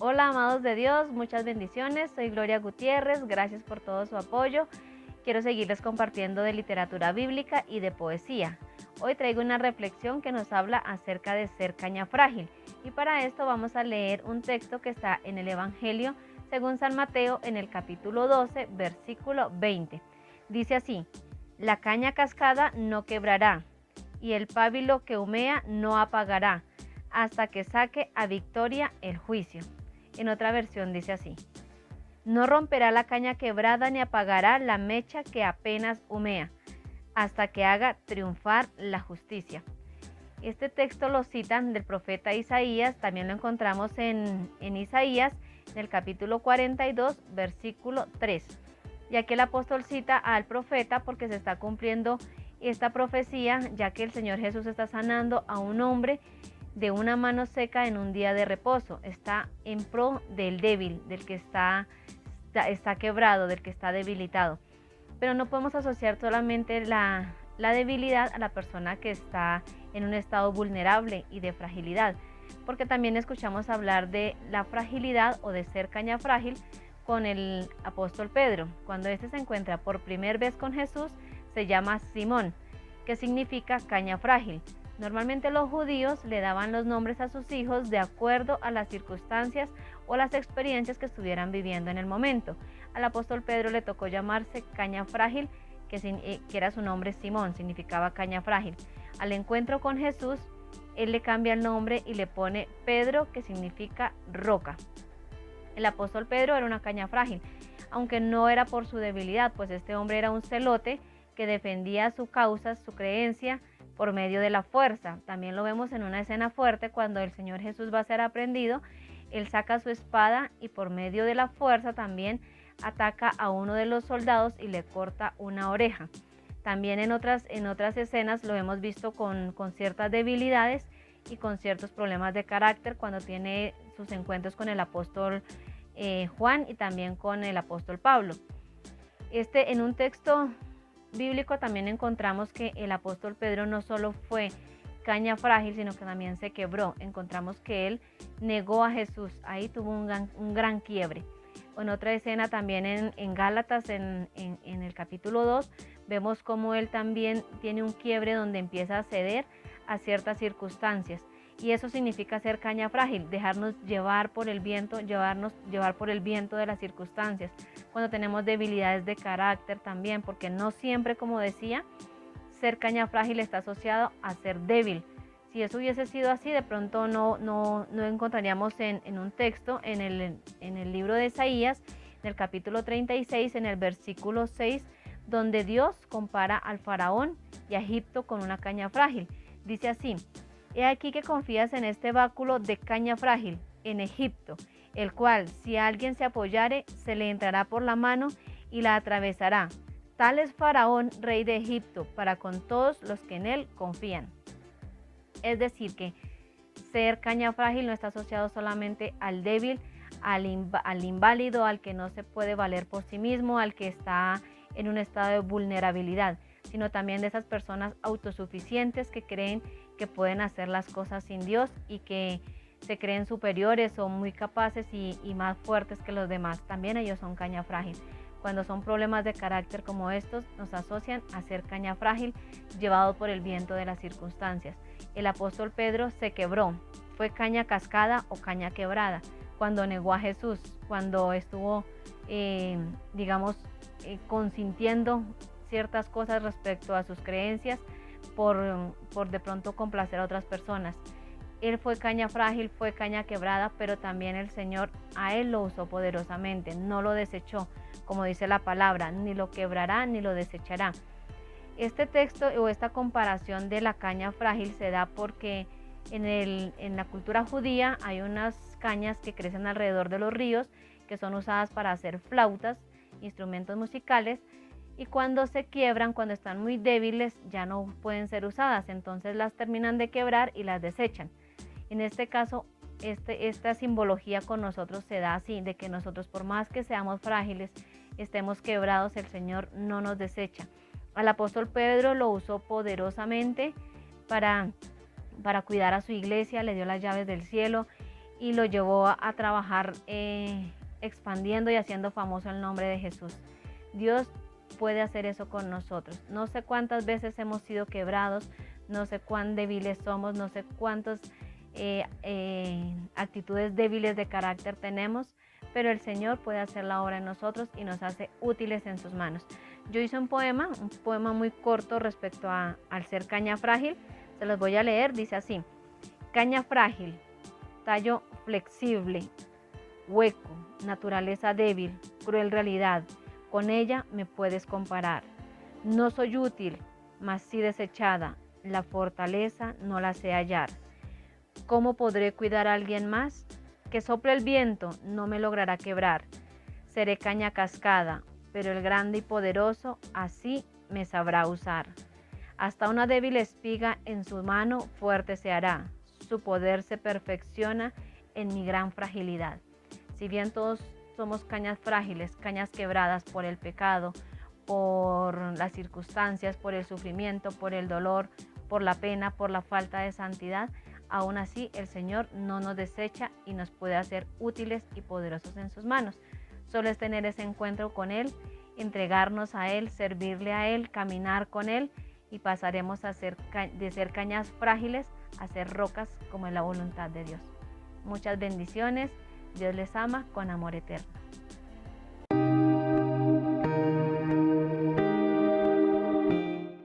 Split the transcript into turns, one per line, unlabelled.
Hola, amados de Dios, muchas bendiciones. Soy Gloria Gutiérrez, gracias por todo su apoyo. Quiero seguirles compartiendo de literatura bíblica y de poesía. Hoy traigo una reflexión que nos habla acerca de ser caña frágil. Y para esto vamos a leer un texto que está en el Evangelio según San Mateo en el capítulo 12, versículo 20. Dice así: la caña cascada no quebrará, y el pábilo que humea no apagará, hasta que saque a victoria el juicio. En otra versión dice así: no romperá la caña quebrada ni apagará la mecha que apenas humea, hasta que haga triunfar la justicia. Este texto lo citan del profeta Isaías, también lo encontramos en Isaías, en el capítulo 42, versículo 3. Y aquí el apóstol cita al profeta porque se está cumpliendo esta profecía, ya que el Señor Jesús está sanando a un hombre de una mano seca en un día de reposo. Está en pro del débil, del que está quebrado, del que está debilitado. Pero no podemos asociar solamente la debilidad a la persona que está en un estado vulnerable y de fragilidad, porque también escuchamos hablar de la fragilidad o de ser caña frágil con el apóstol Pedro. Cuando éste se encuentra por primera vez con Jesús, se llama Simón, que significa caña frágil. Normalmente los judíos le daban los nombres a sus hijos de acuerdo a las circunstancias o las experiencias que estuvieran viviendo en el momento. Al apóstol Pedro le tocó llamarse caña frágil, que era su nombre Simón, significaba caña frágil. Al encuentro con Jesús, él le cambia el nombre y le pone Pedro, que significa roca. El apóstol Pedro era una caña frágil, aunque no era por su debilidad, pues este hombre era un celote que defendía su causa, su creencia, por medio de la fuerza. También lo vemos en una escena fuerte cuando el Señor Jesús va a ser aprendido. Él saca su espada y por medio de la fuerza también ataca a uno de los soldados y le corta una oreja. También en otras escenas lo hemos visto con ciertas debilidades y con ciertos problemas de carácter cuando tiene sus encuentros con el apóstol Juan y también con el apóstol Pablo. En un texto bíblico también encontramos que el apóstol Pedro no solo fue caña frágil, sino que también se quebró. Encontramos que él negó a Jesús, ahí tuvo un gran quiebre. En otra escena también en Gálatas, en el capítulo 2, vemos cómo él también tiene un quiebre donde empieza a ceder a ciertas circunstancias. Y eso significa ser caña frágil, dejarnos llevar por el viento, llevar por el viento de las circunstancias. Cuando tenemos debilidades de carácter también, porque no siempre, como decía, ser caña frágil está asociado a ser débil. Si eso hubiese sido así, de pronto no encontraríamos en un texto, en el libro de Isaías, en el capítulo 36, en el versículo 6, donde Dios compara al faraón y a Egipto con una caña frágil. Dice así: he aquí que confías en este báculo de caña frágil, en Egipto, el cual, si alguien se apoyare, se le entrará por la mano y la atravesará. Tal es Faraón, rey de Egipto, para con todos los que en él confían. Es decir, que ser caña frágil no está asociado solamente al débil, al inválido, al que no se puede valer por sí mismo, al que está en un estado de vulnerabilidad, sino también de esas personas autosuficientes que creen que pueden hacer las cosas sin Dios y que se creen superiores o muy capaces y más fuertes que los demás. También ellos son caña frágil. Cuando son problemas de carácter como estos, nos asocian a ser caña frágil, llevado por el viento de las circunstancias. El apóstol Pedro se quebró, fue caña cascada o caña quebrada, cuando negó a Jesús, cuando estuvo, consintiendo ciertas cosas respecto a sus creencias por de pronto complacer a otras personas. Él fue caña frágil, fue caña quebrada, pero también el Señor a él lo usó poderosamente, no lo desechó, como dice la palabra, ni lo quebrará ni lo desechará. Este texto o esta comparación de la caña frágil se da porque en la cultura judía hay unas cañas que crecen alrededor de los ríos que son usadas para hacer flautas, instrumentos musicales, y cuando se quiebran, cuando están muy débiles, ya no pueden ser usadas, entonces las terminan de quebrar y las desechan. En este caso, esta simbología con nosotros se da así, de que nosotros, por más que seamos frágiles, estemos quebrados, el Señor no nos desecha. Al apóstol Pedro lo usó poderosamente para cuidar a su iglesia, le dio las llaves del cielo y lo llevó a trabajar expandiendo y haciendo famoso el nombre de Jesús. Dios puede hacer eso con nosotros. No sé cuántas veces hemos sido quebrados, no sé cuán débiles somos, no sé cuántas actitudes débiles de carácter tenemos, pero el Señor puede hacer la obra en nosotros y nos hace útiles en sus manos. Yo hice un poema muy corto respecto al ser caña frágil. Se los voy a leer, dice así: caña frágil, tallo flexible, hueco, naturaleza débil, cruel realidad, con ella me puedes comparar. No soy útil, mas sí desechada, la fortaleza no la sé hallar. ¿Cómo podré cuidar a alguien más? Que sople el viento no me logrará quebrar. Seré caña cascada, pero el grande y poderoso así me sabrá usar. Hasta una débil espiga en su mano fuerte se hará. Su poder se perfecciona en mi gran fragilidad. Si bien todos somos cañas frágiles, cañas quebradas por el pecado, por las circunstancias, por el sufrimiento, por el dolor, por la pena, por la falta de santidad, aún así el Señor no nos desecha y nos puede hacer útiles y poderosos en sus manos. Solo es tener ese encuentro con Él, entregarnos a Él, servirle a Él, caminar con Él, y pasaremos a ser de ser cañas frágiles a ser rocas como es la voluntad de Dios. Muchas bendiciones. Dios les ama con amor eterno.